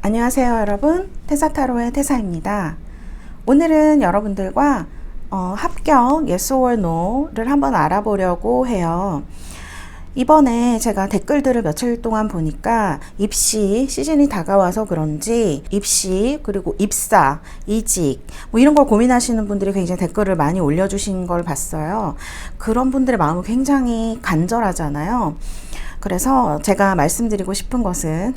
안녕하세요 여러분, 태사타로의 태사입니다. 오늘은 여러분들과 합격 Yes or No를 한번 알아보려고 해요. 이번에 제가 댓글들을 며칠 동안 보니까 입시 시즌이 다가와서 그런지 입시 그리고 입사, 이직 뭐 이런 걸 고민하시는 분들이 굉장히 댓글을 많이 올려주신 걸 봤어요. 그런 분들의 마음은 굉장히 간절하잖아요. 그래서 제가 말씀드리고 싶은 것은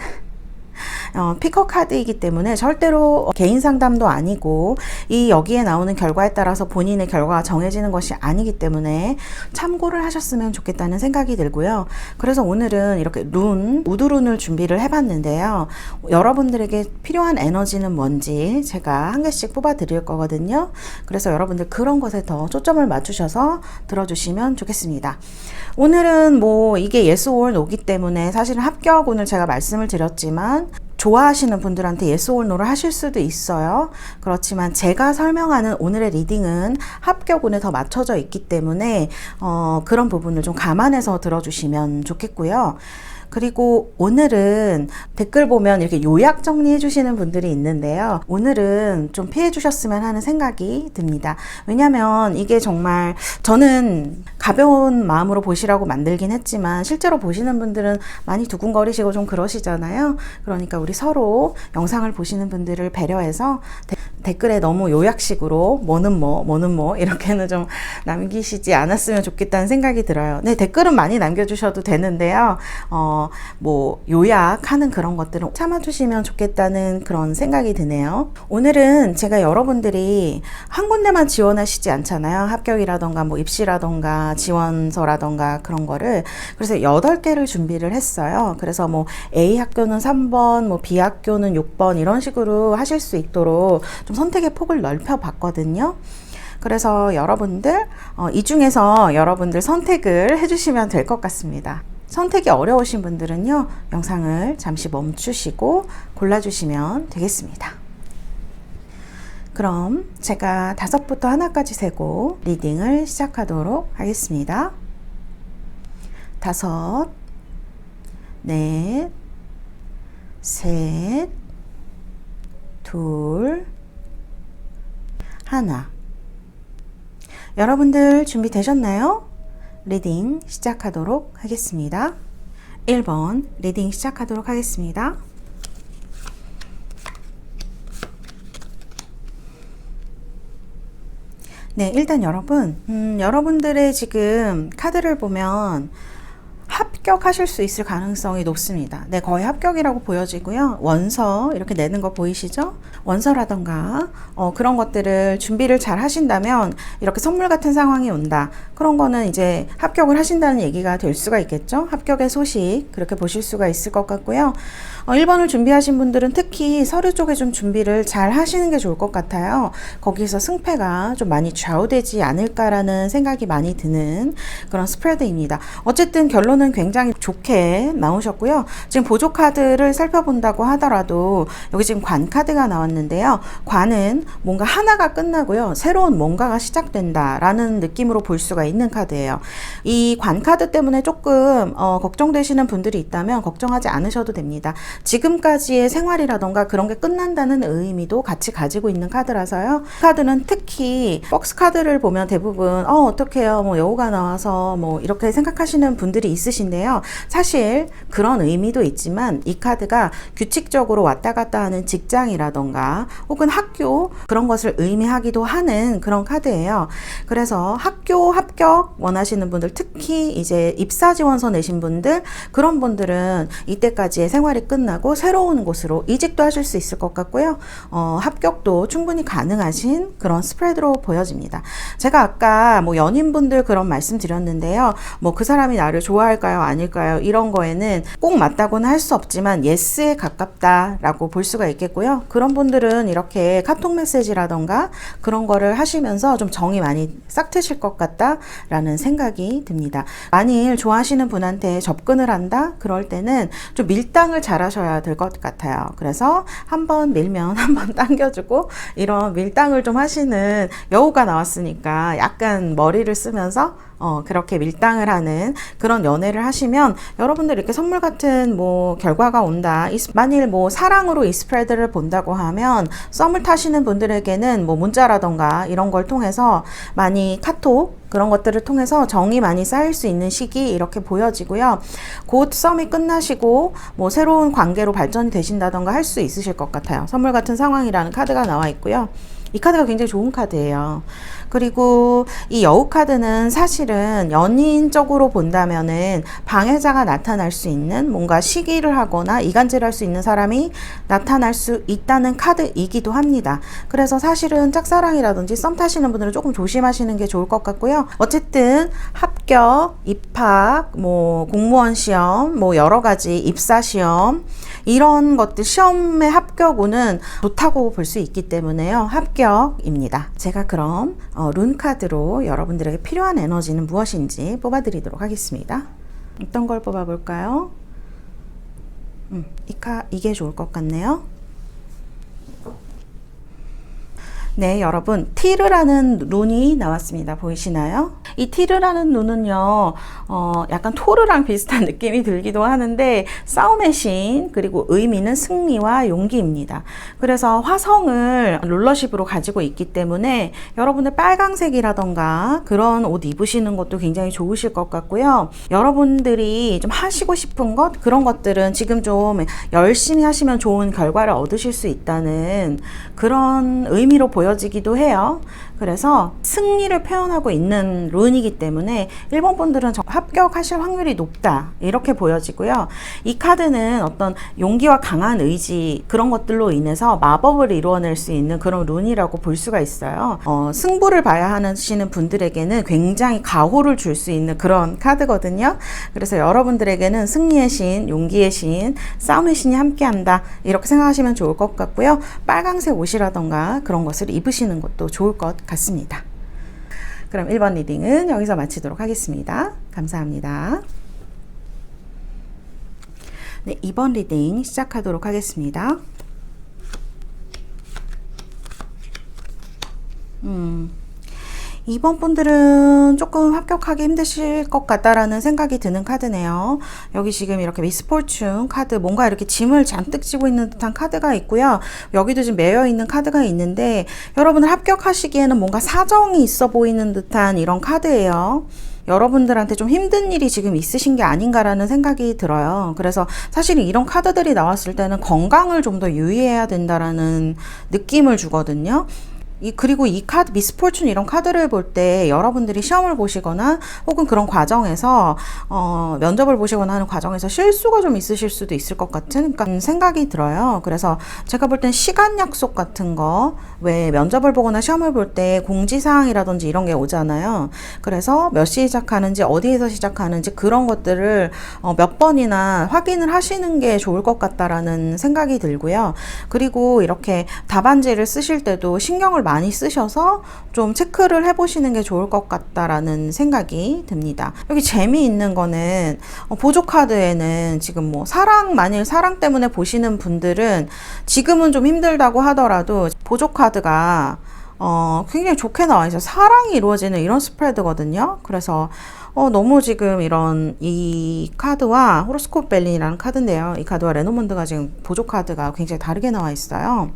피커 카드이기 때문에 절대로 개인 상담도 아니고 이 여기에 나오는 결과에 따라서 본인의 결과가 정해지는 것이 아니기 때문에 참고를 하셨으면 좋겠다는 생각이 들고요. 그래서 오늘은 이렇게 우드룬을 준비를 해봤는데요. 여러분들에게 필요한 에너지는 뭔지 제가 한 개씩 뽑아 드릴 거거든요. 그래서 여러분들 그런 것에 더 초점을 맞추셔서 들어주시면 좋겠습니다. 오늘은 뭐 이게 Yes or No기 때문에 사실은 합격 오늘 제가 말씀을 드렸지만 좋아하시는 분들한테 Yes or No를 하실 수도 있어요. 그렇지만 제가 설명하는 오늘의 리딩은 합격운에 더 맞춰져 있기 때문에 그런 부분을 좀 감안해서 들어주시면 좋겠고요. 그리고 오늘은 댓글 보면 이렇게 요약 정리해 주시는 분들이 있는데요. 오늘은 좀 피해 주셨으면 하는 생각이 듭니다. 왜냐면 이게 정말 저는 가벼운 마음으로 보시라고 만들긴 했지만 실제로 보시는 분들은 많이 두근거리시고 좀 그러시잖아요. 그러니까 우리 서로 영상을 보시는 분들을 배려해서 댓글에 너무 요약식으로 뭐는 뭐 이렇게는 좀 남기시지 않았으면 좋겠다는 생각이 들어요. 네, 댓글은 많이 남겨주셔도 되는데요. 뭐 요약하는 그런 것들은 참아주시면 좋겠다는 그런 생각이 드네요. 오늘은 제가 여러분들이 한 군데만 지원하시지 않잖아요. 합격이라던가 뭐 입시라던가 지원서라던가 그런 거를. 그래서 8개를 준비를 했어요. 그래서 뭐 A 학교는 3번, 뭐 B 학교는 6번 이런 식으로 하실 수 있도록 좀 선택의 폭을 넓혀 봤거든요. 그래서 여러분들 이 중에서 여러분들 선택을 해주시면 될 것 같습니다. 선택이 어려우신 분들은요, 영상을 잠시 멈추시고 골라주시면 되겠습니다. 그럼 제가 5부터 하나까지 세고 리딩을 시작하도록 하겠습니다. 5, 넷, 셋, 둘, 하나. 여러분들 준비되셨나요? 리딩 시작하도록 하겠습니다. 1번 리딩 시작하도록 하겠습니다. 네, 일단 여러분들의 지금 카드를 보면 합격하실 수 있을 가능성이 높습니다. 네, 거의 합격이라고 보여지고요. 원서 이렇게 내는 거 보이시죠? 원서라던가 그런 것들을 준비를 잘 하신다면 이렇게 선물 같은 상황이 온다. 그런 거는 이제 합격을 하신다는 얘기가 될 수가 있겠죠? 합격의 소식 그렇게 보실 수가 있을 것 같고요. 1번을 준비하신 분들은 특히 서류 쪽에 좀 준비를 잘 하시는 게 좋을 것 같아요. 거기서 승패가 좀 많이 좌우되지 않을까라는 생각이 많이 드는 그런 스프레드입니다. 어쨌든 결론은 굉장히 좋게 나오셨고요. 지금 보조 카드를 살펴본다고 하더라도 여기 지금 관 카드가 나왔는데요. 관은 뭔가 하나가 끝나고요. 새로운 뭔가가 시작된다라는 느낌으로 볼 수가 있는 카드예요. 이 관 카드 때문에 조금 걱정되시는 분들이 있다면 걱정하지 않으셔도 됩니다. 지금까지의 생활이라던가 그런 게 끝난다는 의미도 같이 가지고 있는 카드라서요. 카드는 특히 박스 카드를 보면 대부분 어떡해요 뭐 여우가 나와서 뭐 이렇게 생각하시는 분들이 있으신데요. 사실 그런 의미도 있지만 이 카드가 규칙적으로 왔다 갔다 하는 직장이라던가 혹은 학교 그런 것을 의미하기도 하는 그런 카드예요. 그래서 학교 합격 원하시는 분들 특히 이제 입사 지원서 내신 분들 그런 분들은 이때까지의 생활이 끝나고 새로운 곳으로 이직도 하실 수 있을 것 같고요. 합격도 충분히 가능하신 그런 스프레드로 보여집니다. 제가 아까 뭐 연인분들 그런 말씀 드렸는데요. 뭐 그 사람이 나를 좋아할까요? 아닐까요? 이런 거에는 꼭 맞다고는 할 수 없지만 예스에 가깝다라고 볼 수가 있겠고요. 그런 분들은 이렇게 카톡 메시지라던가 그런 거를 하시면서 좀 정이 많이 싹 트실 것 같다라는 생각이 듭니다. 만일 좋아하시는 분한테 접근을 한다? 그럴 때는 좀 밀당을 잘 하셔야 될 것 같아요. 그래서 한번 밀면 한번 당겨주고 이런 밀당을 좀 하시는 여우가 나왔으니까 약간 머리를 쓰면서 그렇게 밀당을 하는 그런 연애를 하시면 여러분들 이렇게 선물 같은 뭐 결과가 온다. 만일 뭐 사랑으로 이 스프레드를 본다고 하면 썸을 타시는 분들에게는 뭐 문자라던가 이런 걸 통해서 많이 카톡 그런 것들을 통해서 정이 많이 쌓일 수 있는 시기 이렇게 보여지고요. 곧 썸이 끝나시고 뭐 새로운 관계로 발전이 되신다던가 할 수 있으실 것 같아요. 선물 같은 상황이라는 카드가 나와 있고요. 이 카드가 굉장히 좋은 카드예요. 그리고 이 여우 카드는 사실은 연인적으로 본다면은 방해자가 나타날 수 있는 뭔가 시기를 하거나 이간질할 수 있는 사람이 나타날 수 있다는 카드이기도 합니다. 그래서 사실은 짝사랑이라든지 썸 타시는 분들은 조금 조심하시는 게 좋을 것 같고요. 어쨌든 합격, 입학, 뭐 공무원 시험, 뭐 여러 가지 입사 시험 이런 것들 시험의 합격운은 좋다고 볼 수 있기 때문에요. 합격입니다. 제가 그럼 룬 카드로 여러분들에게 필요한 에너지는 무엇인지 뽑아드리도록 하겠습니다. 어떤 걸 뽑아볼까요? 이게 좋을 것 같네요. 네, 여러분 티르라는 룬이 나왔습니다. 보이시나요? 이 티르라는 룬은요 약간 토르랑 비슷한 느낌이 들기도 하는데 싸움의 신 그리고 의미는 승리와 용기입니다. 그래서 화성을 룰러십으로 가지고 있기 때문에 여러분들 빨강색이라던가 그런 옷 입으시는 것도 굉장히 좋으실 것 같고요. 여러분들이 좀 하시고 싶은 것 그런 것들은 지금 좀 열심히 하시면 좋은 결과를 얻으실 수 있다는 그런 의미로 보여지기도 해요. 그래서 승리를 표현하고 있는 룬이기 때문에 일본 분들은 합격하실 확률이 높다 이렇게 보여지고요. 이 카드는 어떤 용기와 강한 의지 그런 것들로 인해서 마법을 이루어낼 수 있는 그런 룬이라고 볼 수가 있어요. 승부를 봐야 하시는 분들에게는 굉장히 가호를 줄 수 있는 그런 카드거든요. 그래서 여러분들에게는 승리의 신, 용기의 신, 싸움의 신이 함께한다 이렇게 생각하시면 좋을 것 같고요. 빨강색 옷이라던가 그런 것을 입으시는 것도 좋을 것 같습니다. 그럼 1번 리딩은 여기서 마치도록 하겠습니다. 감사합니다. 네, 2번 리딩 시작하도록 하겠습니다. 이번 분들은 조금 합격하기 힘드실 것 같다라는 생각이 드는 카드네요. 여기 지금 이렇게 미스포춘 카드 뭔가 이렇게 짐을 잔뜩 지고 있는 듯한 카드가 있고요. 여기도 지금 매여 있는 카드가 있는데 여러분들 합격하시기에는 뭔가 사정이 있어 보이는 듯한 이런 카드예요. 여러분들한테 좀 힘든 일이 지금 있으신 게 아닌가라는 생각이 들어요. 그래서 사실 이런 카드들이 나왔을 때는 건강을 좀 더 유의해야 된다라는 느낌을 주거든요. 그리고 이 카드 미스포춘 이런 카드를 볼 때 여러분들이 시험을 보시거나 혹은 그런 과정에서 면접을 보시거나 하는 과정에서 실수가 좀 있으실 수도 있을 것 같은 생각이 들어요. 그래서 제가 볼 땐 시간 약속 같은 거 왜 면접을 보거나 시험을 볼 때 공지사항이라든지 이런 게 오잖아요. 그래서 몇 시에 시작하는지 어디에서 시작하는지 그런 것들을 몇 번이나 확인을 하시는 게 좋을 것 같다라는 생각이 들고요. 그리고 이렇게 답안지를 쓰실 때도 신경을 많이 쓰셔서 좀 체크를 해보시는 게 좋을 것 같다라는 생각이 듭니다. 여기 재미있는 거는 보조 카드에는 지금 뭐 만일 사랑 때문에 보시는 분들은 지금은 좀 힘들다고 하더라도 보조 카드가 굉장히 좋게 나와 있어요. 사랑이 이루어지는 이런 스프레드거든요. 그래서 너무 지금 이 카드와 호로스코프 벨린이라는 카드인데요. 이 카드와 레노먼드가 지금 보조 카드가 굉장히 다르게 나와 있어요.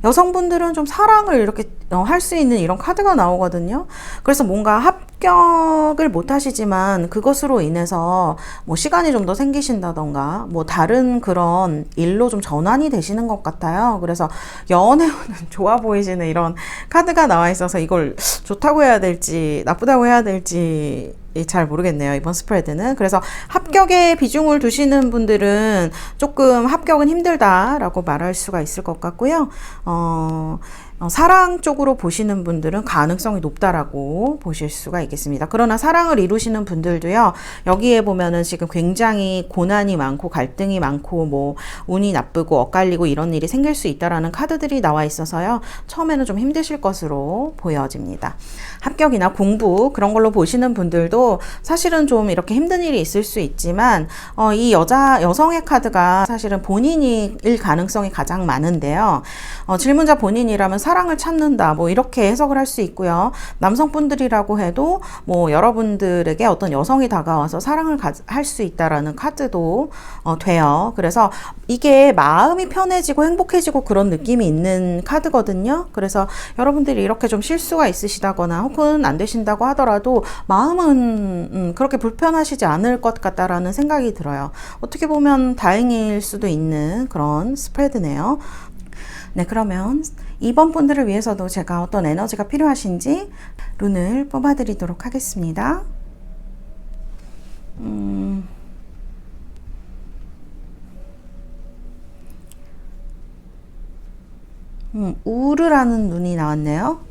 여성분들은 좀 사랑을 이렇게 할 수 있는 이런 카드가 나오거든요. 그래서 뭔가 합격을 못 하시지만 그것으로 인해서 뭐 시간이 좀 더 생기신다던가 뭐 다른 그런 일로 좀 전환이 되시는 것 같아요. 그래서 연애운은 좋아 보이시는 이런 카드가 나와 있어서 이걸 좋다고 해야 될지 나쁘다고 해야 될지 잘 모르겠네요. 이번 스프레드는. 그래서 합격에 비중을 두시는 분들은 조금 합격은 힘들다라고 말할 수가 있을 것 같고요. 사랑 쪽으로 보시는 분들은 가능성이 높다라고 보실 수가 있겠습니다. 그러나 사랑을 이루시는 분들도요, 여기에 보면은 지금 굉장히 고난이 많고 갈등이 많고 뭐 운이 나쁘고 엇갈리고 이런 일이 생길 수 있다라는 카드들이 나와 있어서요, 처음에는 좀 힘드실 것으로 보여집니다. 합격이나 공부 그런 걸로 보시는 분들도 사실은 좀 이렇게 힘든 일이 있을 수 있지만 이 여성의 카드가 사실은 본인일 가능성이 가장 많은데요. 질문자 본인이라면 사랑을 찾는다, 뭐 이렇게 해석을 할 수 있고요. 남성분들이라고 해도 뭐 여러분들에게 어떤 여성이 다가와서 사랑을 할 수 있다라는 카드도 돼요. 그래서 이게 마음이 편해지고 행복해지고 그런 느낌이 있는 카드거든요. 그래서 여러분들이 이렇게 좀 실수가 있으시다거나 혹은 안 되신다고 하더라도 마음은 그렇게 불편하시지 않을 것 같다라는 생각이 들어요. 어떻게 보면 다행일 수도 있는 그런 스프레드네요. 네, 그러면 이번 분들을 위해서도 제가 어떤 에너지가 필요하신지 룬을 뽑아드리도록 하겠습니다. 우르라는 눈이 나왔네요.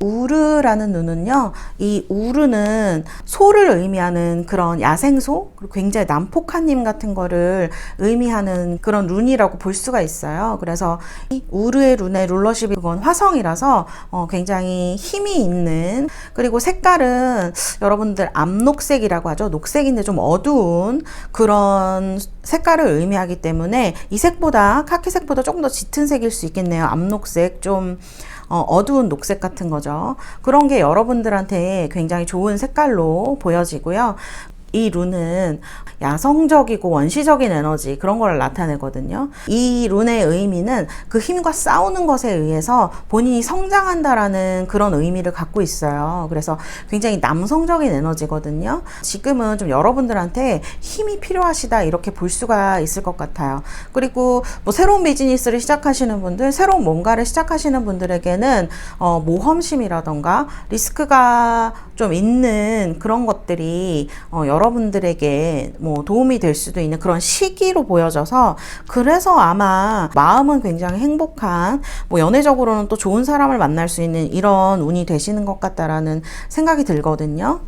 우르라는 눈은요, 이 우르는 소를 의미하는 그런 야생소, 그리고 굉장히 난폭한님 같은 거를 의미하는 그런 룬이라고 볼 수가 있어요. 그래서 이 우르의 룬의 룰러십이 그건 화성이라서 굉장히 힘이 있는, 그리고 색깔은 여러분들 암녹색이라고 하죠. 녹색인데 좀 어두운 그런 색깔을 의미하기 때문에 이 색보다 카키색보다 조금 더 짙은 색일 수 있겠네요. 암녹색, 좀 어두운 녹색 같은 거죠. 그런 게 여러분들한테 굉장히 좋은 색깔로 보여지고요. 이 룬은 야성적이고 원시적인 에너지, 그런 걸 나타내거든요. 이 룬의 의미는 그 힘과 싸우는 것에 의해서 본인이 성장한다라는 그런 의미를 갖고 있어요. 그래서 굉장히 남성적인 에너지거든요. 지금은 좀 여러분들한테 힘이 필요하시다, 이렇게 볼 수가 있을 것 같아요. 그리고 뭐 새로운 비즈니스를 시작하시는 분들, 새로운 뭔가를 시작하시는 분들에게는 모험심이라던가 리스크가 좀 있는 그런 것들이 여러분들에게 뭐 도움이 될 수도 있는 그런 시기로 보여져서, 그래서 아마 마음은 굉장히 행복한, 뭐 연애적으로는 또 좋은 사람을 만날 수 있는 이런 운이 되시는 것 같다라는 생각이 들거든요.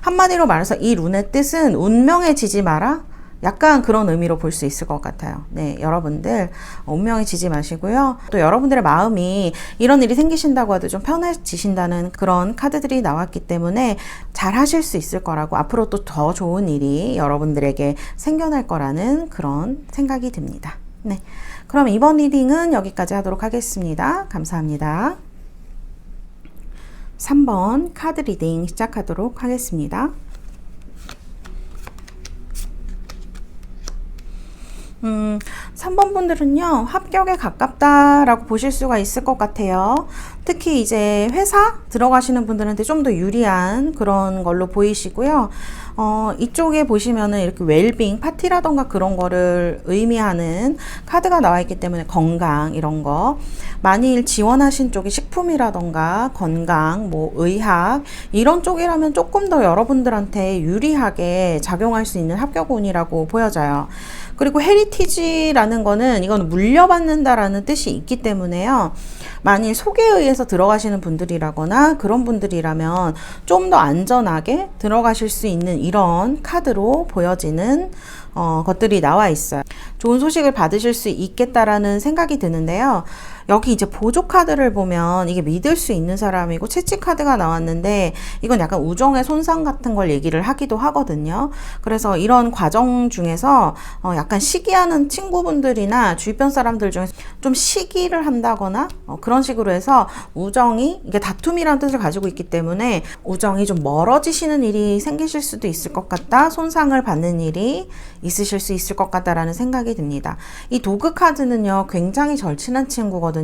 한마디로 말해서 이 룬의 뜻은 운명에 지지 마라, 약간 그런 의미로 볼 수 있을 것 같아요. 네, 여러분들 운명에 지지 마시고요. 또 여러분들의 마음이 이런 일이 생기신다고 해도 좀 편해지신다는 그런 카드들이 나왔기 때문에 잘 하실 수 있을 거라고, 앞으로 또 더 좋은 일이 여러분들에게 생겨날 거라는 그런 생각이 듭니다. 네, 그럼 이번 리딩은 여기까지 하도록 하겠습니다. 감사합니다. 3번 카드 리딩 시작하도록 하겠습니다. 3번 분들은요, 합격에 가깝다라고 보실 수가 있을 것 같아요. 특히 이제 회사 들어가시는 분들한테 좀 더 유리한 그런 걸로 보이시고요. 이쪽에 보시면은 이렇게 웰빙, 파티라던가 그런 거를 의미하는 카드가 나와 있기 때문에 건강, 이런 거. 만일 지원하신 쪽이 식품이라던가 건강, 뭐 의학, 이런 쪽이라면 조금 더 여러분들한테 유리하게 작용할 수 있는 합격운이라고 보여져요. 그리고 헤리티지라는 거는 이건 물려받는다라는 뜻이 있기 때문에요. 만일 소개에 의해서 들어가시는 분들이라거나 그런 분들이라면 좀 더 안전하게 들어가실 수 있는 이런 카드로 보여지는 것들이 나와 있어요. 좋은 소식을 받으실 수 있겠다라는 생각이 드는데요. 여기 이제 보조 카드를 보면 이게 믿을 수 있는 사람이고 채찍 카드가 나왔는데, 이건 약간 우정의 손상 같은 걸 얘기를 하기도 하거든요. 그래서 이런 과정 중에서 약간 시기하는 친구분들이나 주변 사람들 중에서 좀 시기를 한다거나 그런 식으로 해서 우정이, 이게 다툼이라는 뜻을 가지고 있기 때문에 우정이 좀 멀어지시는 일이 생기실 수도 있을 것 같다, 손상을 받는 일이 있으실 수 있을 것 같다라는 생각이 듭니다. 이 도그 카드는요, 굉장히 절친한 친구거든요.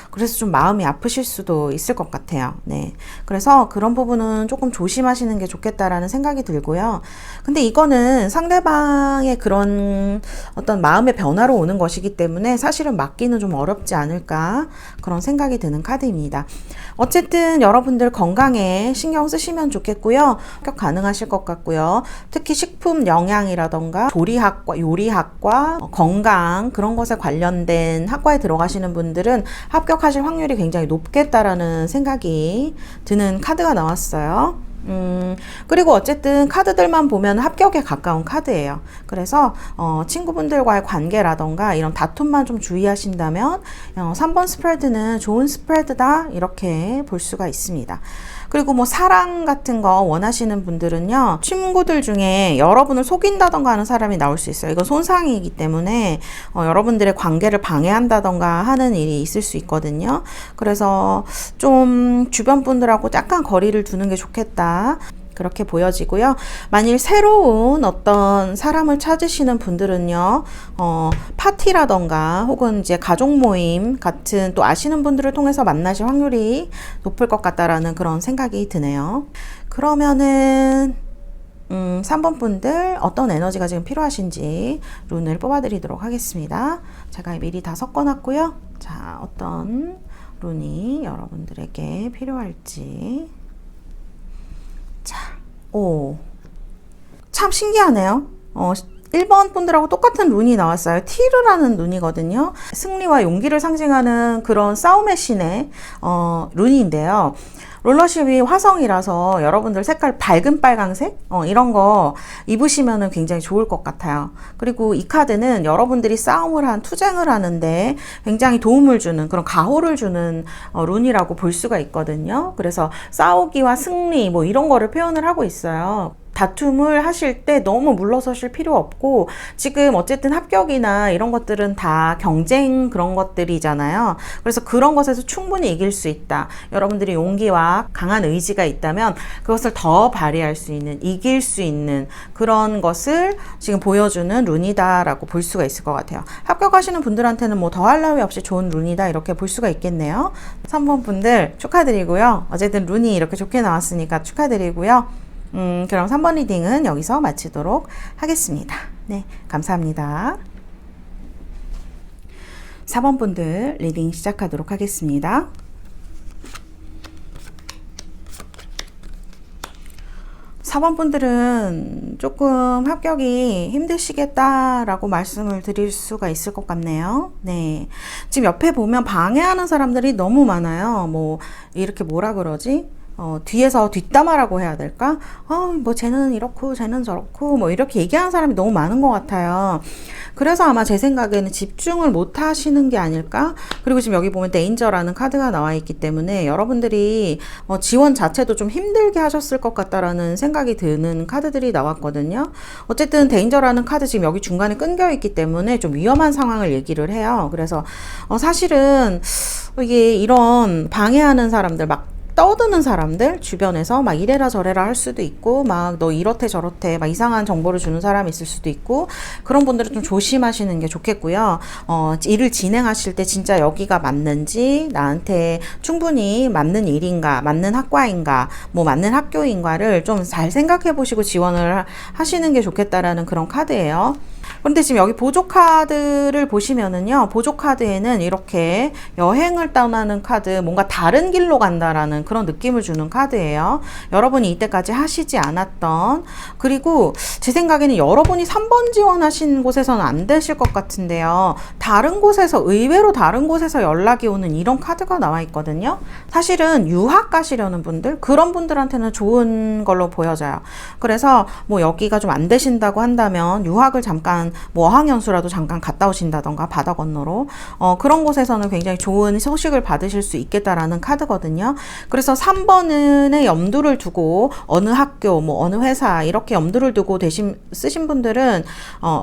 그래서 좀 마음이 아프실 수도 있을 것 같아요. 네, 그래서 그런 부분은 조금 조심하시는 게 좋겠다라는 생각이 들고요. 근데 이거는 상대방의 그런 어떤 마음의 변화로 오는 것이기 때문에 사실은 막기는 좀 어렵지 않을까, 그런 생각이 드는 카드입니다. 어쨌든 여러분들 건강에 신경 쓰시면 좋겠고요. 합격 가능하실 것 같고요. 특히 식품 영양이라던가 조리학과, 요리학과, 건강, 그런 것에 관련된 학과에 들어가시는 분들은 합격하실 확률이 굉장히 높겠다라는 생각이 드는 카드가 나왔어요. 그리고 어쨌든 카드들만 보면 합격에 가까운 카드예요. 그래서 친구분들과의 관계라던가 이런 다툼만 좀 주의하신다면 3번 스프레드는 좋은 스프레드다, 이렇게 볼 수가 있습니다. 그리고 뭐 사랑 같은 거 원하시는 분들은요, 친구들 중에 여러분을 속인다던가 하는 사람이 나올 수 있어요. 이건 손상이기 때문에 여러분들의 관계를 방해한다던가 하는 일이 있을 수 있거든요. 그래서 좀 주변 분들하고 약간 거리를 두는 게 좋겠다, 그렇게 보여지고요. 만일 새로운 어떤 사람을 찾으시는 분들은요, 파티라던가 혹은 이제 가족 모임 같은 또 아시는 분들을 통해서 만나실 확률이 높을 것 같다라는 그런 생각이 드네요. 그러면은 3번 분들 어떤 에너지가 지금 필요하신지 룬을 뽑아드리도록 하겠습니다. 제가 미리 다 섞어놨고요. 자, 어떤 룬이 여러분들에게 필요할지. 자, 참 신기하네요. 1번 분들하고 똑같은 룬이 나왔어요. 티르라는 룬이거든요. 승리와 용기를 상징하는 그런 싸움의 신의 룬인데요. 롤러십이 화성이라서 여러분들 색깔 밝은 빨강색 이런 거 입으시면 굉장히 좋을 것 같아요. 그리고 이 카드는 여러분들이 투쟁을 하는데 굉장히 도움을 주는, 그런 가호를 주는 룬이라고 볼 수가 있거든요. 그래서 싸우기와 승리 뭐 이런 거를 표현을 하고 있어요. 다툼을 하실 때 너무 물러서실 필요 없고, 지금 어쨌든 합격이나 이런 것들은 다 경쟁 그런 것들이잖아요. 그래서 그런 것에서 충분히 이길 수 있다. 여러분들이 용기와 강한 의지가 있다면 그것을 더 발휘할 수 있는, 이길 수 있는 그런 것을 지금 보여주는 룬이다라고 볼 수가 있을 것 같아요. 합격하시는 분들한테는 뭐 더할 나위 없이 좋은 룬이다, 이렇게 볼 수가 있겠네요. 3번 분들 축하드리고요. 어쨌든 룬이 이렇게 좋게 나왔으니까 축하드리고요. 그럼 3번 리딩은 여기서 마치도록 하겠습니다. 네, 감사합니다. 4번 분들 리딩 시작하도록 하겠습니다. 4번 분들은 조금 합격이 힘드시겠다라고 말씀을 드릴 수가 있을 것 같네요. 네. 지금 옆에 보면 방해하는 사람들이 너무 많아요. 뭐, 이렇게 뭐라 그러지? 뒤에서 뒷담화라고 해야 될까? 뭐 쟤는 이렇고 쟤는 저렇고 뭐 이렇게 얘기하는 사람이 너무 많은 것 같아요. 그래서 아마 제 생각에는 집중을 못 하시는 게 아닐까? 그리고 지금 여기 보면 데인저라는 카드가 나와 있기 때문에 여러분들이 지원 자체도 좀 힘들게 하셨을 것 같다라는 생각이 드는 카드들이 나왔거든요. 어쨌든 데인저라는 카드 지금 여기 중간에 끊겨 있기 때문에 좀 위험한 상황을 얘기를 해요. 그래서 사실은 이게 이런 방해하는 사람들, 막 떠드는 사람들 주변에서 막 이래라 저래라 할 수도 있고, 막 너 이렇대 저렇대 막 이상한 정보를 주는 사람이 있을 수도 있고, 그런 분들은 좀 조심하시는 게 좋겠고요. 일을 진행하실 때 진짜 여기가 맞는지, 나한테 충분히 맞는 일인가, 맞는 학과인가, 뭐 맞는 학교인가를 좀 잘 생각해 보시고 지원을 하시는 게 좋겠다라는 그런 카드예요. 그런데 지금 여기 보조 카드를 보시면은요, 보조 카드에는 이렇게 여행을 떠나는 카드, 뭔가 다른 길로 간다라는 그런 느낌을 주는 카드예요. 여러분이 이때까지 하시지 않았던, 그리고 제 생각에는 여러분이 3번 지원하신 곳에서는 안 되실 것 같은데요, 다른 곳에서, 의외로 다른 곳에서 연락이 오는 이런 카드가 나와 있거든요. 사실은 유학 가시려는 분들, 그런 분들한테는 좋은 걸로 보여져요. 그래서 뭐 여기가 좀 안 되신다고 한다면 유학을 잠깐 뭐 어학연수라도 잠깐 갔다 오신다던가 바다 건너로 그런 곳에서는 굉장히 좋은 소식을 받으실 수 있겠다라는 카드거든요. 그래서 3번에 염두를 두고 어느 학교, 뭐 어느 회사 이렇게 염두를 두고 쓰신 분들은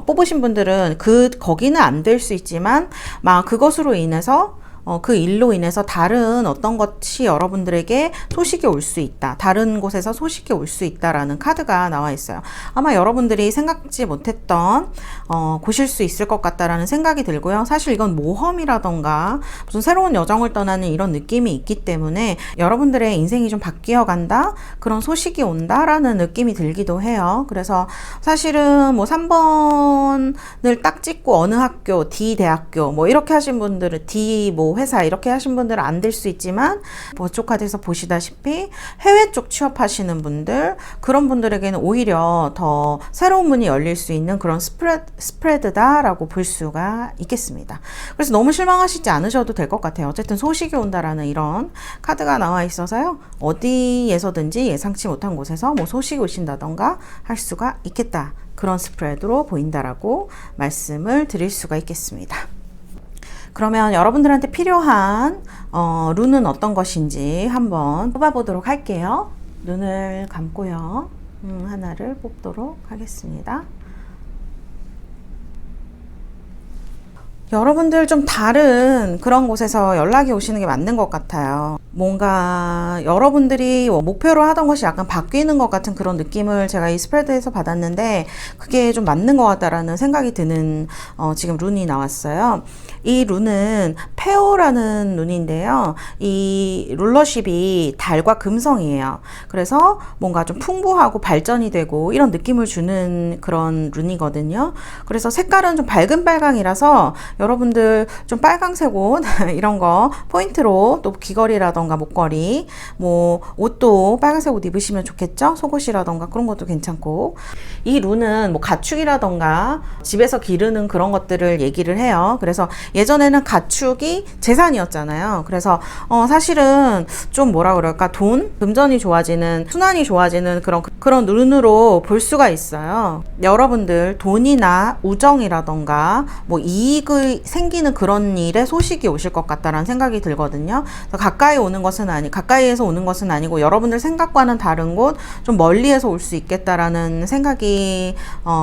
뽑으신 분들은 거기는 안 될 수 있지만 막 그것으로 인해서 그 일로 인해서 다른 어떤 것이 여러분들에게 소식이 올 수 있다. 다른 곳에서 소식이 올 수 있다라는 카드가 나와 있어요. 아마 여러분들이 생각지 못했던 곳일 수 있을 것 같다라는 생각이 들고요. 사실 이건 모험이라던가 무슨 새로운 여정을 떠나는 이런 느낌이 있기 때문에 여러분들의 인생이 좀 바뀌어 간다, 그런 소식이 온다라는 느낌이 들기도 해요. 그래서 사실은 뭐 3번을 딱 찍고 어느 학교, D 대학교 뭐 이렇게 하신 분들은 D 뭐 회사 이렇게 하신 분들은 안 될 수 있지만, 보조 카드에서 보시다시피 해외 쪽 취업하시는 분들, 그런 분들에게는 오히려 더 새로운 문이 열릴 수 있는 그런 스프레드다라고 볼 수가 있겠습니다. 그래서 너무 실망하시지 않으셔도 될 것 같아요. 어쨌든 소식이 온다라는 이런 카드가 나와 있어서요, 어디에서든지 예상치 못한 곳에서 뭐 소식이 오신다던가 할 수가 있겠다, 그런 스프레드로 보인다라고 말씀을 드릴 수가 있겠습니다. 그러면 여러분들한테 필요한 룬은 어떤 것인지 한번 뽑아보도록 할게요. 눈을 감고요. 하나를 뽑도록 하겠습니다. 여러분들 좀 다른 그런 곳에서 연락이 오시는 게 맞는 것 같아요. 뭔가 여러분들이 목표로 하던 것이 약간 바뀌는 것 같은 그런 느낌을 제가 이 스프레드에서 받았는데 그게 좀 맞는 것 같다라는 생각이 드는 지금 룬이 나왔어요. 이 룬은 페오라는 룬인데요. 이 룰러십이 달과 금성이에요. 그래서 뭔가 좀 풍부하고 발전이 되고 이런 느낌을 주는 그런 룬이거든요. 그래서 색깔은 좀 밝은 빨강이라서 여러분들 좀 빨강색 옷 이런 거 포인트로 또 귀걸이라던가 목걸이 뭐 옷도 빨간색 옷 입으시면 좋겠죠. 속옷이라던가 그런 것도 괜찮고 이 룬은 뭐 가축이라던가 집에서 기르는 그런 것들을 얘기를 해요. 그래서 예전에는 가축이 재산이었잖아요. 그래서 사실은 좀 뭐라 그럴까 돈, 금전이 좋아지는 순환이 좋아지는 그런 룬으로 볼 수가 있어요. 여러분들 돈이나 우정이라던가 뭐 이익을 생기는 그런 일에 소식이 오실 것 같다라는 생각이 들거든요. 가까이에서 오는 것은 아니고 여러분들 생각과는 다른 곳, 좀 멀리에서 올 수 있겠다라는 생각이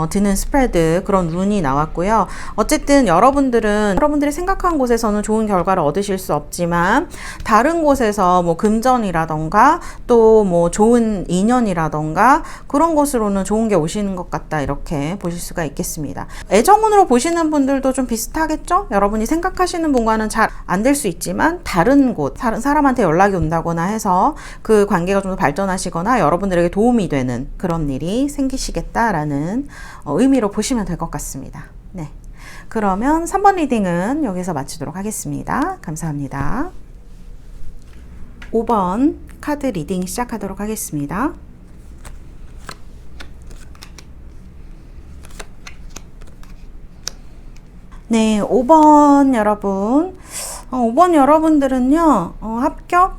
드는 스프레드 그런 룬이 나왔고요. 어쨌든 여러분들이 생각한 곳에서는 좋은 결과를 얻으실 수 없지만 다른 곳에서 뭐 금전이라던가 또 뭐 좋은 인연이라던가 그런 곳으로는 좋은 게 오시는 것 같다 이렇게 보실 수가 있겠습니다. 애정운으로 보시는 분들도 좀 비슷하겠죠? 여러분이 생각하시는 분과는 잘 안 될 수 있지만 다른 곳, 다른 사람한테 연락이 온다거나 해서 그 관계가 좀 더 발전하시거나 여러분들에게 도움이 되는 그런 일이 생기시겠다라는 의미로 보시면 될 것 같습니다. 네. 그러면 3번 리딩은 여기서 마치도록 하겠습니다. 감사합니다. 5번 카드 리딩 시작하도록 하겠습니다. 네, 5번 여러분. 5번 여러분들은요, 합격?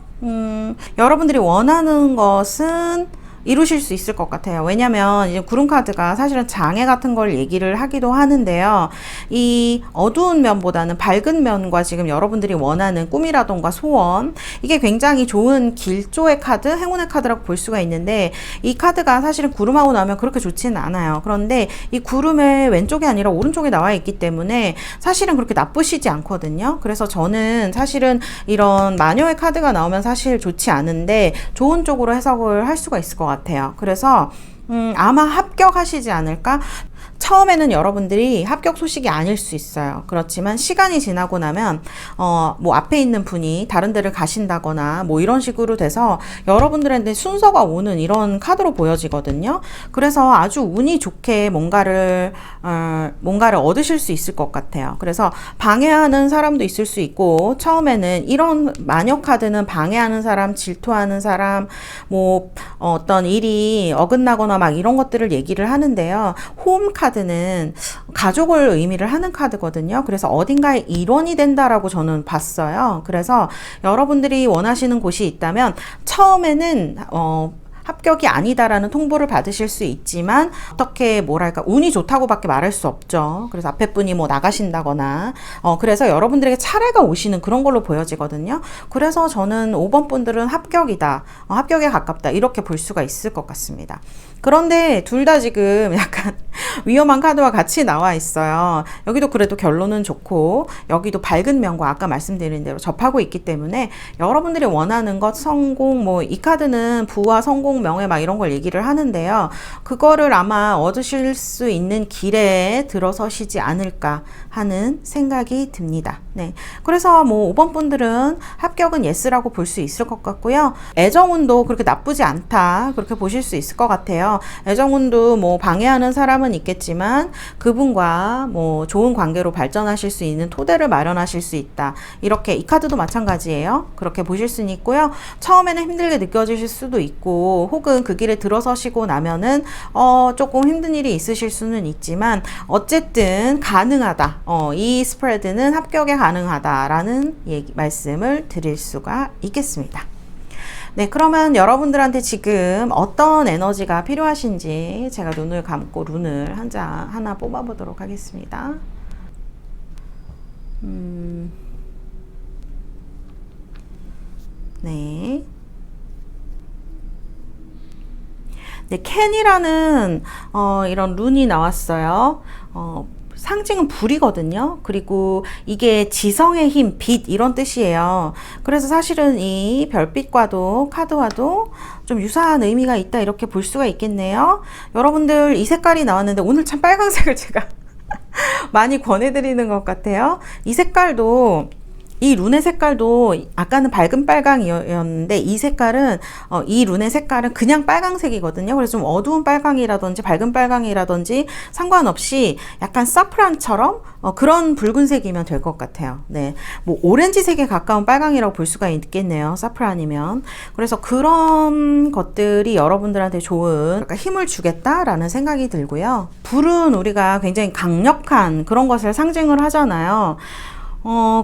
여러분들이 원하는 것은 이루실 수 있을 것 같아요. 왜냐면 이제 구름 카드가 사실은 장애 같은 걸 얘기를 하기도 하는데요. 이 어두운 면보다는 밝은 면과 지금 여러분들이 원하는 꿈이라던가 소원, 이게 굉장히 좋은 길조의 카드, 행운의 카드라고 볼 수가 있는데 이 카드가 사실은 구름하고 나면 그렇게 좋지는 않아요. 그런데 이 구름의 왼쪽이 아니라 오른쪽에 나와 있기 때문에 사실은 그렇게 나쁘시지 않거든요. 그래서 저는 사실은 이런 마녀의 카드가 나오면 사실 좋지 않은데 좋은 쪽으로 해석을 할 수가 있을 것 같아요. 그래서 아마 합격하시지 않을까? 처음에는 여러분들이 합격 소식이 아닐 수 있어요. 그렇지만 시간이 지나고 나면 뭐 앞에 있는 분이 다른 데를 가신다거나 뭐 이런 식으로 돼서 여러분들한테 순서가 오는 이런 카드로 보여지거든요. 그래서 아주 운이 좋게 뭔가를 얻으실 수 있을 것 같아요. 그래서 방해하는 사람도 있을 수 있고 처음에는 이런 마녀 카드는 방해하는 사람, 질투하는 사람, 뭐 어떤 일이 어긋나거나 막 이런 것들을 얘기를 하는데요. 홈 카드는 가족을 의미를 하는 카드거든요. 그래서 어딘가에 일원이 된다라고 저는 봤어요. 그래서 여러분들이 원하시는 곳이 있다면 처음에는 합격이 아니다라는 통보를 받으실 수 있지만 어떻게 뭐랄까 운이 좋다고밖에 말할 수 없죠. 그래서 앞에 분이 뭐 나가신다거나 그래서 여러분들에게 차례가 오시는 그런 걸로 보여지거든요. 그래서 저는 5번 분들은 합격이다, 합격에 가깝다 이렇게 볼 수가 있을 것 같습니다. 그런데 둘 다 지금 약간 위험한 카드와 같이 나와 있어요. 여기도 그래도 결론은 좋고 여기도 밝은 면과 아까 말씀드린 대로 접하고 있기 때문에 여러분들이 원하는 것 성공, 뭐 이 카드는 부와 성공, 명예 막 이런 걸 얘기를 하는데요. 그거를 아마 얻으실 수 있는 길에 들어서시지 않을까 하는 생각이 듭니다. 네. 그래서 뭐 5번 분들은 합격은 예스라고 볼 수 있을 것 같고요. 애정운도 그렇게 나쁘지 않다 그렇게 보실 수 있을 것 같아요. 애정운도 뭐 방해하는 사람은 있겠지만 그분과 뭐 좋은 관계로 발전하실 수 있는 토대를 마련하실 수 있다. 이렇게 이 카드도 마찬가지예요. 그렇게 보실 수는 있고요. 처음에는 힘들게 느껴지실 수도 있고 혹은 그 길에 들어서시고 나면은 조금 힘든 일이 있으실 수는 있지만 어쨌든 가능하다. 이 스프레드는 합격에 가능하다라는 말씀을 드릴 수가 있겠습니다. 네, 그러면 여러분들한테 지금 어떤 에너지가 필요하신지 제가 눈을 감고 룬을 하나 뽑아보도록 하겠습니다. 네. 네, 캔이라는 이런 룬이 나왔어요. 상징은 불이거든요. 그리고 이게 지성의 힘, 빛 이런 뜻이에요. 그래서 사실은 이 별빛과도 카드와도 좀 유사한 의미가 있다 이렇게 볼 수가 있겠네요. 여러분들 이 색깔이 나왔는데 오늘 참 빨강색을 제가 많이 권해드리는 것 같아요. 이 색깔도 이 룬의 색깔도 아까는 밝은 빨강이었는데 이 색깔은 이 룬의 색깔은 그냥 빨강색이거든요. 그래서 좀 어두운 빨강이라든지 밝은 빨강이라든지 상관없이 약간 사프란처럼 그런 붉은색이면 될 것 같아요. 네, 뭐 오렌지색에 가까운 빨강이라고 볼 수가 있겠네요. 사프란이면. 그래서 그런 것들이 여러분들한테 좋은 힘을 주겠다라는 생각이 들고요. 불은 우리가 굉장히 강력한 그런 것을 상징을 하잖아요.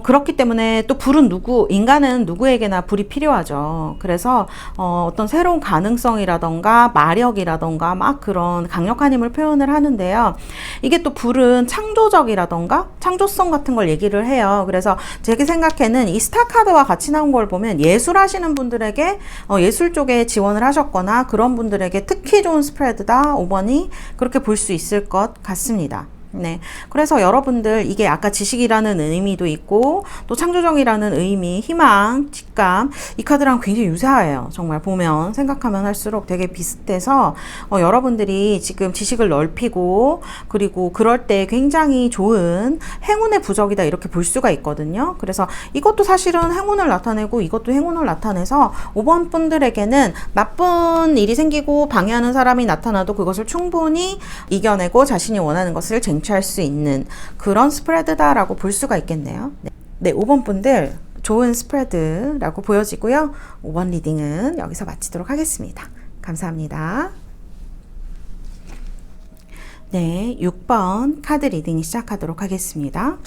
그렇기 때문에 또 불은 인간은 누구에게나 불이 필요하죠. 그래서 어떤 새로운 가능성이라던가 마력이라던가 막 그런 강력한 힘을 표현을 하는데요. 이게 또 불은 창조적이라던가 창조성 같은 걸 얘기를 해요. 그래서 제 생각에는 이 스타 카드와 같이 나온 걸 보면 예술 하시는 분들에게 예술 쪽에 지원을 하셨거나 그런 분들에게 특히 좋은 스프레드다 5번이 그렇게 볼 수 있을 것 같습니다. 네. 그래서 여러분들 이게 아까 지식이라는 의미도 있고 또 창조적이라는 의미, 희망, 직감 이 카드랑 굉장히 유사해요. 정말 보면 생각하면 할수록 되게 비슷해서 여러분들이 지금 지식을 넓히고 그리고 그럴 때 굉장히 좋은 행운의 부적이다 이렇게 볼 수가 있거든요. 그래서 이것도 사실은 행운을 나타내고 이것도 행운을 나타내서 5번 분들에게는 나쁜 일이 생기고 방해하는 사람이 나타나도 그것을 충분히 이겨내고 자신이 원하는 것을 쟁취할 수 있는 그런 스프레드다라고 볼 수가 있겠네요. 네, 5번 분들 좋은 스프레드라고 보여지고요. 5번 리딩은 여기서 마치도록 하겠습니다. 감사합니다. 네, 6번 카드 리딩 시작하도록 하겠습니다.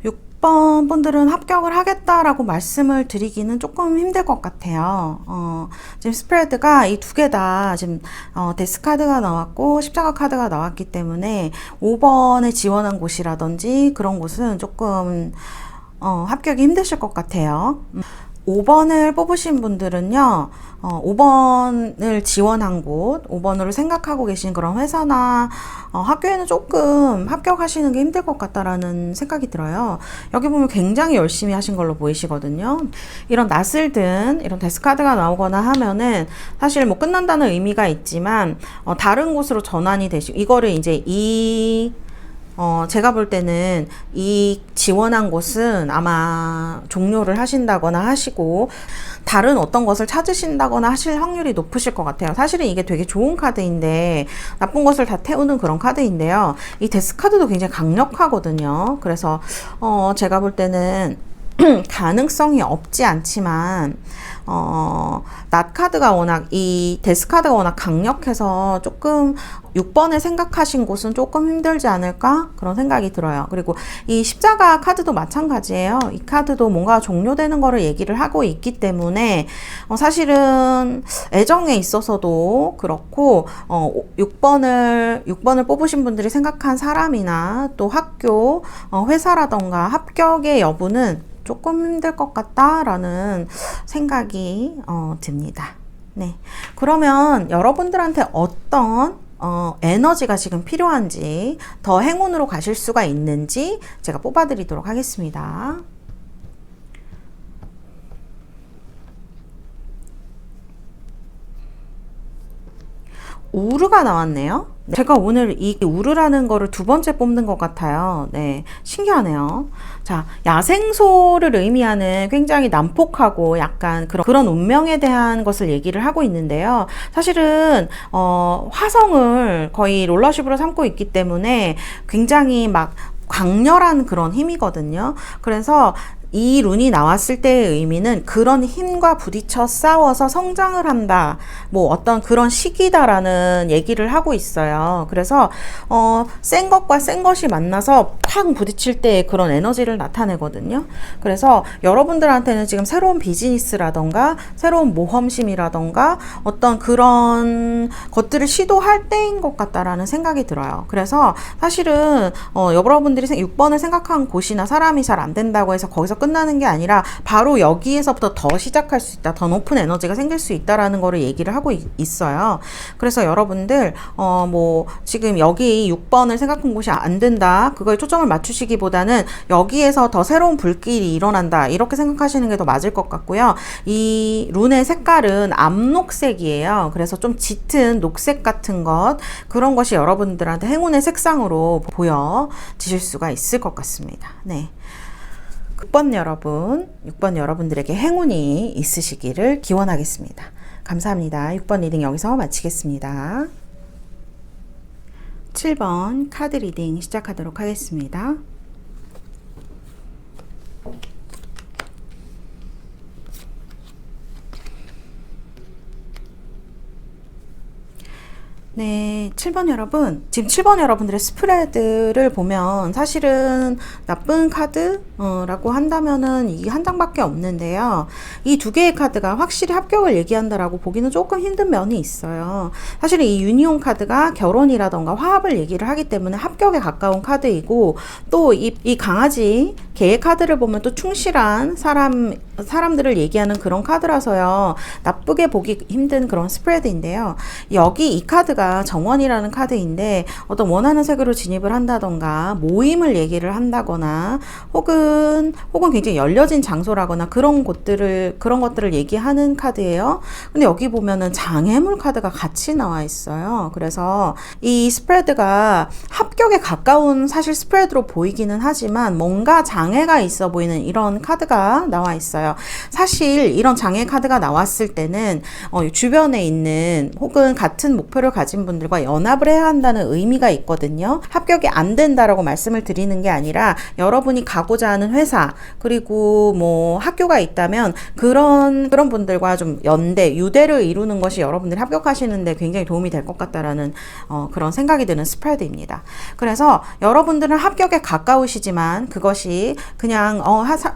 6번 분들은 합격을 하겠다라고 말씀을 드리기는 조금 힘들 것 같아요. 지금 스프레드가 이 두 개 다 지금 데스 카드가 나왔고 십자가 카드가 나왔기 때문에 5번에 지원한 곳이라든지 그런 곳은 조금 합격이 힘드실 것 같아요. 5번을 뽑으신 분들은요, 5번을 지원한 곳, 5번으로 생각하고 계신 그런 회사나 학교에는 조금 합격하시는 게 힘들 것 같다라는 생각이 들어요. 여기 보면 굉장히 열심히 하신 걸로 보이시거든요. 이런 낫을 든 이런 데스카드가 나오거나 하면은 사실 뭐 끝난다는 의미가 있지만 다른 곳으로 전환이 되시고 이거를 이제 제가 볼 때는 이 지원한 곳은 아마 종료를 하신다거나 하시고 다른 어떤 것을 찾으신다거나 하실 확률이 높으실 것 같아요. 사실은 이게 되게 좋은 카드인데 나쁜 것을 다 태우는 그런 카드인데요. 이 데스 카드도 굉장히 강력하거든요. 그래서 제가 볼 때는 가능성이 없지 않지만 낫 카드가 워낙 이 데스 카드가 워낙 강력해서 조금 6번에 생각하신 곳은 조금 힘들지 않을까 그런 생각이 들어요. 그리고 이 십자가 카드도 마찬가지예요. 이 카드도 뭔가 종료되는 거를 얘기를 하고 있기 때문에 사실은 애정에 있어서도 그렇고 6번을 뽑으신 분들이 생각한 사람이나 또 학교 회사라던가 합격의 여부는 조금 힘들 것 같다라는 생각이 듭니다. 네, 그러면 여러분들한테 어떤 에너지가 지금 필요한지 더 행운으로 가실 수가 있는지 제가 뽑아드리도록 하겠습니다. 우르가 나왔네요. 제가 오늘 이 우르라는 거를 두 번째 뽑는 것 같아요. 네, 신기하네요. 자, 야생소를 의미하는 굉장히 난폭하고 약간 그런 운명에 대한 것을 얘기를 하고 있는데요. 사실은 화성을 거의 롤러십으로 삼고 있기 때문에 굉장히 막 강렬한 그런 힘이거든요. 그래서 이 룬이 나왔을 때의 의미는 그런 힘과 부딪혀 싸워서 성장을 한다. 뭐 어떤 그런 시기다라는 얘기를 하고 있어요. 그래서 센 것과 센 것이 만나서 팍 부딪힐 때 그런 에너지를 나타내거든요. 그래서 여러분들한테는 지금 새로운 비즈니스라던가 새로운 모험심이라던가 어떤 그런 것들을 시도할 때인 것 같다라는 생각이 들어요. 그래서 사실은 여러분들이 6번을 생각한 곳이나 사람이 잘 안 된다고 해서 거기서 끝나는 게 아니라 바로 여기에서부터 더 시작할 수 있다, 더 높은 에너지가 생길 수 있다라는 거를 얘기를 하고 있어요. 그래서 여러분들 뭐 지금 여기 6번을 생각한 곳이 안 된다, 그거에 초점을 맞추시기보다는 여기에서 더 새로운 불길이 일어난다, 이렇게 생각하시는 게 더 맞을 것 같고요. 이 룬의 색깔은 암녹색이에요. 그래서 좀 짙은 녹색 같은 것, 그런 것이 여러분들한테 행운의 색상으로 보여지실 수가 있을 것 같습니다. 네. 6번 여러분, 6번 여러분들에게 행운이 있으시기를 기원하겠습니다. 감사합니다. 6번 리딩 여기서 마치겠습니다. 7번 카드 리딩 시작하도록 하겠습니다. 네, 7번 여러분, 지금 7번 여러분들의 스프레드를 보면 사실은 나쁜 카드라고 한다면은 이 한 장밖에 없는데요. 이 두 개의 카드가 확실히 합격을 얘기한다라고 보기는 조금 힘든 면이 있어요. 사실은 이 유니온 카드가 결혼이라던가 화합을 얘기를 하기 때문에 합격에 가까운 카드이고, 또 이 강아지 개의 카드를 보면 또 충실한 사람들을 얘기하는 그런 카드라서요. 나쁘게 보기 힘든 그런 스프레드인데요. 여기 이 카드가 정원이라는 카드인데 어떤 원하는 세계로 진입을 한다던가 모임을 얘기를 한다거나 혹은 굉장히 열려진 장소라거나 그런 것들을 얘기하는 카드예요. 근데 여기 보면은 장애물 카드가 같이 나와 있어요. 그래서 이 스프레드가 합격에 가까운 사실 스프레드로 보이기는 하지만 뭔가 장애가 있어 보이는 이런 카드가 나와 있어요. 사실 이런 장애 카드가 나왔을 때는 주변에 있는 혹은 같은 목표를 가진 분들과 연합을 해야 한다는 의미가 있거든요. 합격이 안 된다라고 말씀을 드리는 게 아니라 여러분이 가고자 하는 회사 그리고 뭐 학교가 있다면 그런 분들과 좀 유대를 이루는 것이 여러분들이 합격하시는데 굉장히 도움이 될 것 같다라는 그런 생각이 드는 스프레드입니다. 그래서 여러분들은 합격에 가까우시지만 그것이 그냥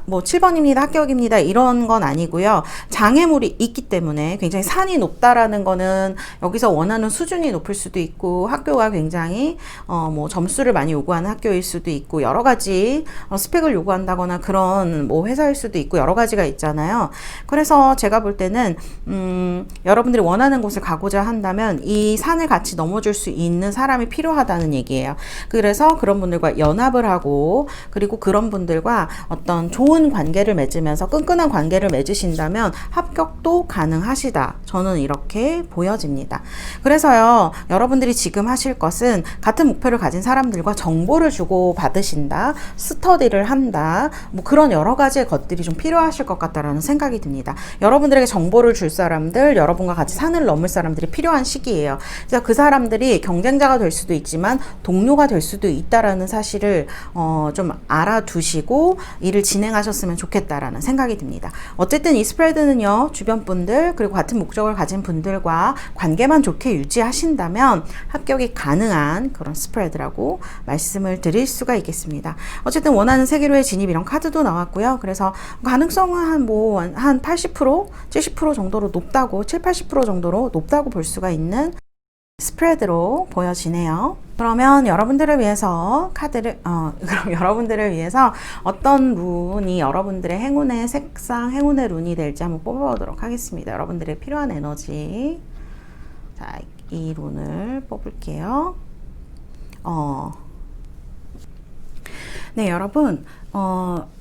뭐 7번입니다, 합격입니다 이런 건 아니고요. 장애물이 있기 때문에 굉장히 산이 높다라는 거는 여기서 원하는 수준이 높을 수도 있고 학교가 굉장히 뭐 점수를 많이 요구하는 학교일 수도 있고 여러 가지 스펙을 요구한다거나 그런 뭐 회사일 수도 있고 여러 가지가 있잖아요. 그래서 제가 볼 때는 여러분들이 원하는 곳을 가고자 한다면 이 산을 같이 넘어줄 수 있는 사람이 필요하다는 얘기예요. 그래서 그런 분들과 연합을 하고 그리고 그런 분들과 어떤 좋은 관계를 맺으면서 끈끈한 관계를 맺으신다면 합격도 가능하시다. 저는 이렇게 보여집니다. 그래서요, 여러분들이 지금 하실 것은 같은 목표를 가진 사람들과 정보를 주고 받으신다, 스터디를 한다, 뭐 그런 여러 가지의 것들이 좀 필요하실 것 같다라는 생각이 듭니다. 여러분들에게 정보를 줄 사람들, 여러분과 같이 산을 넘을 사람들이 필요한 시기예요. 그래서 그 사람들이 경쟁자가 될 수도 있지만 동료가 될 수도 있다라는 사실을 좀 알아두시고 일을 진행하셨으면 좋겠다라는 생각이 듭니다. 어쨌든 이 스프레드는요, 주변 분들 그리고 같은 목적을 가진 분들과 관계만 좋게 유지하신다면 합격이 가능한 그런 스프레드라고 말씀을 드릴 수가 있겠습니다. 어쨌든 원하는 세계로의 진입 이런 카드도 나왔고요. 그래서 가능성은 한 80%, 70% 정도로 높다고 70-80% 정도로 높다고 볼 수가 있는 스프레드로 보여지네요. 그러면 여러분들을 위해서 어떤 룬이 여러분들의 행운의 색상, 행운의 룬이 될지 한번 뽑아보도록 하겠습니다. 여러분들의 필요한 에너지. 자, 이 룬을 뽑을게요. 네, 여러분.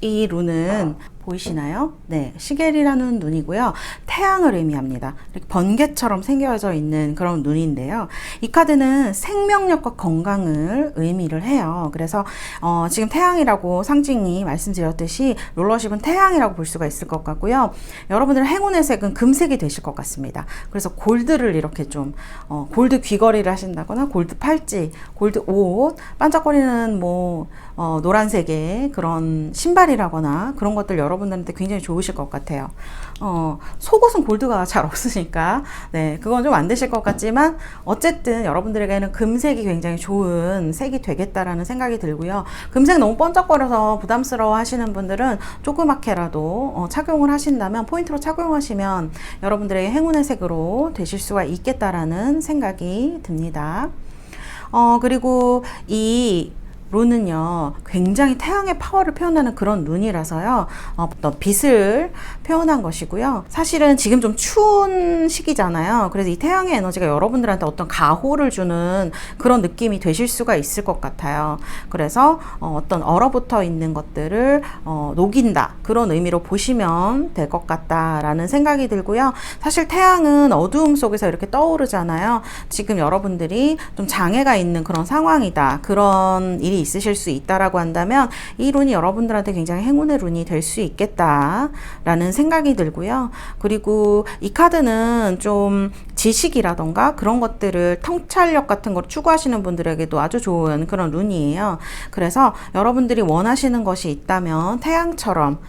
이 룬은 보이시나요? 네, 시겔이라는 눈이고요. 태양을 의미합니다. 이렇게 번개처럼 생겨져 있는 그런 눈인데요. 이 카드는 생명력과 건강을 의미를 해요. 그래서 지금 태양이라고 상징이 말씀드렸듯이 롤러십은 태양이라고 볼 수가 있을 것 같고요. 여러분들 행운의 색은 금색이 되실 것 같습니다. 그래서 골드를 이렇게 좀 골드 귀걸이를 하신다거나 골드 팔찌, 골드 옷, 반짝거리는 뭐 노란색의 그런 신발이라거나 그런 것들 여러분들한테 굉장히 좋으실 것 같아요. 속옷은 골드가 잘 없으니까 네, 그건 좀 안 되실 것 같지만 어쨌든 여러분들에게는 금색이 굉장히 좋은 색이 되겠다라는 생각이 들고요. 금색 너무 번쩍거려서 부담스러워 하시는 분들은 조그맣게라도 착용을 하신다면, 포인트로 착용하시면 여러분들에게 행운의 색으로 되실 수가 있겠다라는 생각이 듭니다. 그리고 이 룬은요, 굉장히 태양의 파워를 표현하는 그런 룬이라서요, 어떤 빛을 표현한 것이고요. 사실은 지금 좀 추운 시기잖아요. 그래서 이 태양의 에너지가 여러분들한테 어떤 가호를 주는 그런 느낌이 되실 수가 있을 것 같아요. 그래서 어떤 얼어붙어 있는 것들을 녹인다, 그런 의미로 보시면 될 것 같다라는 생각이 들고요. 사실 태양은 어두움 속에서 이렇게 떠오르잖아요. 지금 여러분들이 좀 장애가 있는 그런 상황이다, 그런 일이 있으실 수 있다라고 한다면 이 룬이 여러분들한테 굉장히 행운의 룬이 될 수 있겠다라는 생각이 들고요. 그리고 이 카드는 좀 지식이라던가 그런 것들을, 통찰력 같은 걸 추구하시는 분들에게도 아주 좋은 그런 룬이에요. 그래서 여러분들이 원하시는 것이 있다면 태양처럼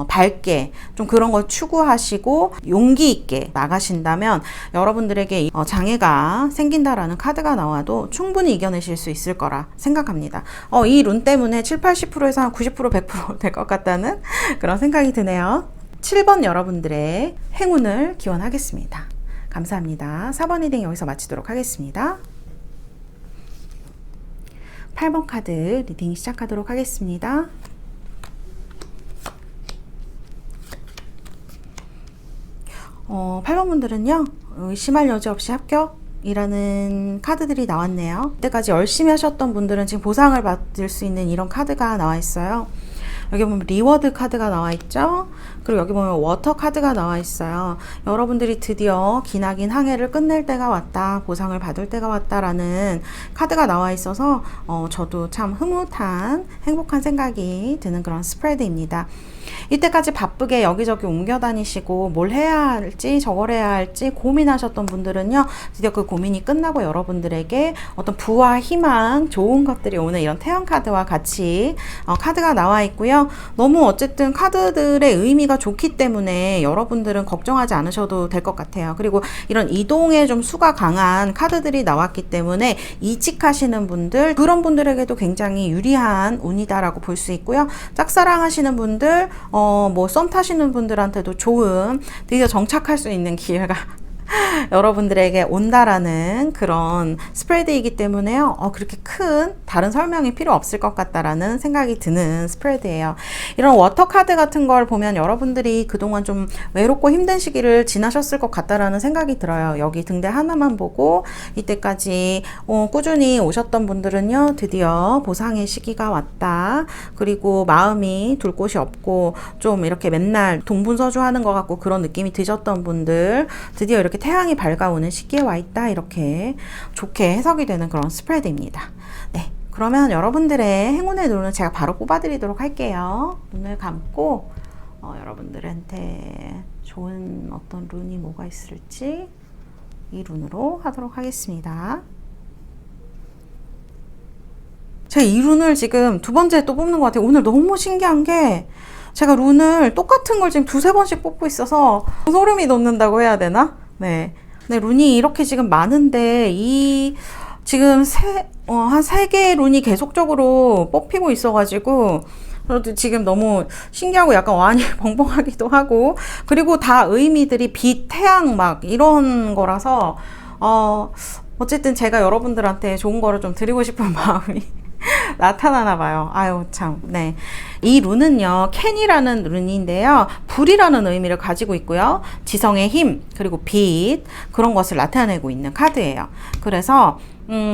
밝게 좀 그런 걸 추구하시고 용기 있게 나가신다면 여러분들에게 장애가 생긴다라는 카드가 나와도 충분히 이겨내실 수 있을 거라 생각합니다. 이 룬 때문에 7, 80%에서 한 90%, 100% 될 것 같다는 그런 생각이 드네요. 7번 여러분들의 행운을 기원하겠습니다. 감사합니다. 4번 리딩 여기서 마치도록 하겠습니다. 8번 카드 리딩 시작하도록 하겠습니다. 8번 분들은요, 의심할 여지 없이 합격이라는 카드들이 나왔네요. 이때까지 열심히 하셨던 분들은 지금 보상을 받을 수 있는 이런 카드가 나와 있어요. 여기 보면 리워드 카드가 나와 있죠. 그리고 여기 보면 워터 카드가 나와 있어요. 여러분들이 드디어 기나긴 항해를 끝낼 때가 왔다, 보상을 받을 때가 왔다라는 카드가 나와 있어서 저도 참 흐뭇한 행복한 생각이 드는 그런 스프레드입니다. 이때까지 바쁘게 여기저기 옮겨 다니시고 뭘 해야 할지 저걸 해야 할지 고민하셨던 분들은요, 드디어 그 고민이 끝나고 여러분들에게 어떤 부와 희망, 좋은 것들이 오는 이런 태양 카드와 같이 카드가 나와 있고요. 너무 어쨌든 카드들의 의미가 좋기 때문에 여러분들은 걱정하지 않으셔도 될 것 같아요. 그리고 이런 이동에 좀 수가 강한 카드들이 나왔기 때문에 이직하시는 분들, 그런 분들에게도 굉장히 유리한 운이다라고 볼 수 있고요. 짝사랑 하시는 분들, 뭐 썸 타시는 분들한테도 좋은, 드디어 정착할 수 있는 기회가 여러분들에게 온다라는 그런 스프레드이기 때문에요. 그렇게 큰 다른 설명이 필요 없을 것 같다라는 생각이 드는 스프레드예요. 이런 워터 카드 같은 걸 보면 여러분들이 그동안 좀 외롭고 힘든 시기를 지나셨을 것 같다라는 생각이 들어요. 여기 등대 하나만 보고 이때까지 꾸준히 오셨던 분들은요, 드디어 보상의 시기가 왔다. 그리고 마음이 둘 곳이 없고 좀 이렇게 맨날 동분서주하는 것 같고 그런 느낌이 드셨던 분들, 드디어 이렇게 태양이 밝아오는 시기에 와 있다, 이렇게 좋게 해석이 되는 그런 스프레드입니다. 네, 그러면 여러분들의 행운의 룬을 제가 바로 뽑아드리도록 할게요. 눈을 감고 여러분들한테 좋은 어떤 룬이 뭐가 있을지 이 룬으로 하도록 하겠습니다. 제가 이 룬을 지금 두 번째 또 뽑는 것 같아요. 오늘 너무 신기한 게 제가 룬을 똑같은 걸 지금 두세 번씩 뽑고 있어서 소름이 돋는다고 해야 되나? 네. 근데 룬이 이렇게 지금 많은데 지금 한 3개의 룬이 계속적으로 뽑히고 있어가지고 저도 지금 너무 신기하고 약간 완이 벙벙하기도 하고, 그리고 다 의미들이 빛, 태양 막 이런 거라서 어쨌든 제가 여러분들한테 좋은 거를 좀 드리고 싶은 마음이 나타나나 봐요. 아유 참. 네, 이 룬은요, 캔이라는 룬인데요, 불이라는 의미를 가지고 있고요, 지성의 힘, 그리고 빛, 그런 것을 나타내고 있는 카드예요. 그래서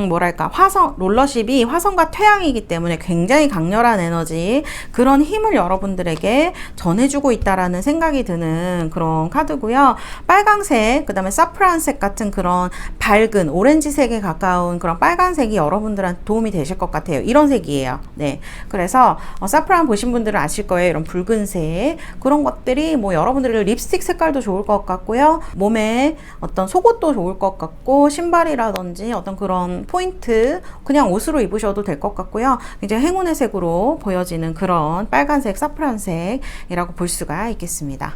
뭐랄까, 롤러십이 화성과 태양이기 때문에 굉장히 강렬한 에너지, 그런 힘을 여러분들에게 전해주고 있다라는 생각이 드는 그런 카드고요. 빨강색, 그 다음에 사프란색 같은 그런 밝은 오렌지색에 가까운 그런 빨간색이 여러분들한테 도움이 되실 것 같아요. 이런 색이에요. 네. 그래서 사프란 보신 분들은 아실 거예요. 이런 붉은색, 그런 것들이 뭐 여러분들의 립스틱 색깔도 좋을 것 같고요. 몸에 어떤 속옷도 좋을 것 같고, 신발이라든지 어떤 그런 포인트, 그냥 옷으로 입으셔도 될 것 같고요. 굉장히 행운의 색으로 보여지는 그런 빨간색, 사프란색이라고 볼 수가 있겠습니다.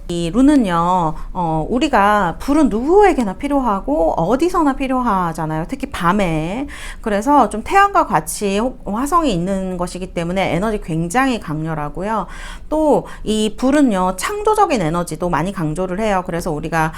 이 룬은요, 우리가 불은 누구에게나 필요하고 어디서나 필요하잖아요. 특히 밤에. 그래서 좀 태양과 같이 화성이 있는 것이기 때문에 에너지 굉장히 강렬하고요. 또 이 불은요, 창조적인 에너지도 많이 강조를 해요. 그래서 우리가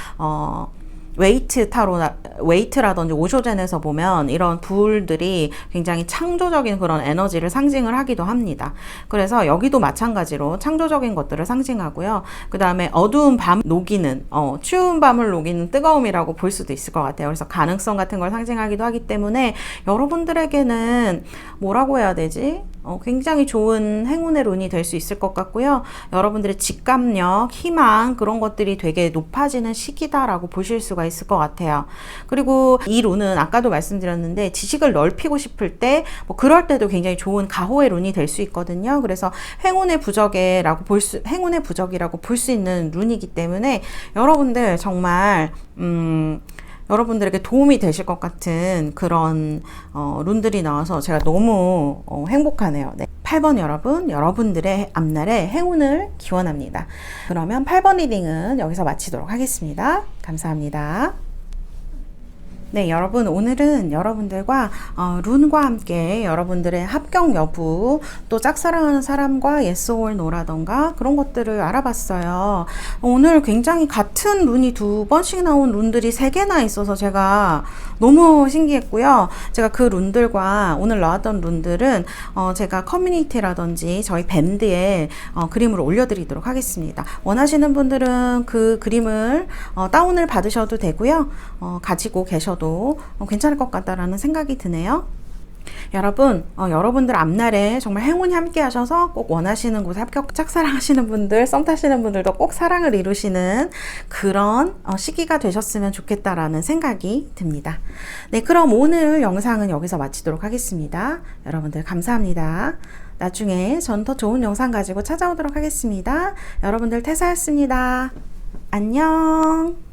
웨이트라든지 오쇼젠에서 보면 이런 불들이 굉장히 창조적인 그런 에너지를 상징을 하기도 합니다. 그래서 여기도 마찬가지로 창조적인 것들을 상징하고요. 그 다음에 어두운 밤 녹이는, 추운 밤을 녹이는 뜨거움이라고 볼 수도 있을 것 같아요. 그래서 가능성 같은 걸 상징하기도 하기 때문에 여러분들에게는 뭐라고 해야 되지? 굉장히 좋은 행운의 룬이 될 수 있을 것 같고요. 여러분들의 직감력, 희망, 그런 것들이 되게 높아지는 시기다라고 보실 수가 있을 것 같아요. 그리고 이 룬은 아까도 말씀드렸는데, 지식을 넓히고 싶을 때, 뭐 그럴 때도 굉장히 좋은 가호의 룬이 될 수 있거든요. 그래서 행운의 부적이라고 볼 수 있는 룬이기 때문에 여러분들 정말 여러분들에게 도움이 되실 것 같은 그런 룬들이 나와서 제가 너무 행복하네요. 네. 8번 여러분, 여러분들의 앞날에 행운을 기원합니다. 그러면 8번 리딩은 여기서 마치도록 하겠습니다. 감사합니다. 네, 여러분, 오늘은 여러분들과 룬과 함께 여러분들의 합격 여부, 또 짝사랑하는 사람과 yes or no라던가 그런 것들을 알아봤어요. 오늘 굉장히 같은 룬이 2번씩 나온 룬들이 3개나 있어서 제가 너무 신기했고요. 제가 그 룬들과 오늘 나왔던 룬들은 제가 커뮤니티라든지 저희 밴드에 그림을 올려드리도록 하겠습니다. 원하시는 분들은 그 그림을 다운을 받으셔도 되고요. 가지고 계셔도 괜찮을 것 같다라는 생각이 드네요. 여러분, 여러분들 앞날에 정말 행운이 함께 하셔서 꼭 원하시는 곳에 합격, 짝사랑하시는 분들, 썸 타시는 분들도 꼭 사랑을 이루시는 그런 시기가 되셨으면 좋겠다라는 생각이 듭니다. 네, 그럼 오늘 영상은 여기서 마치도록 하겠습니다. 여러분들 감사합니다. 나중에 전 더 좋은 영상 가지고 찾아오도록 하겠습니다. 여러분들 태사였습니다. 안녕.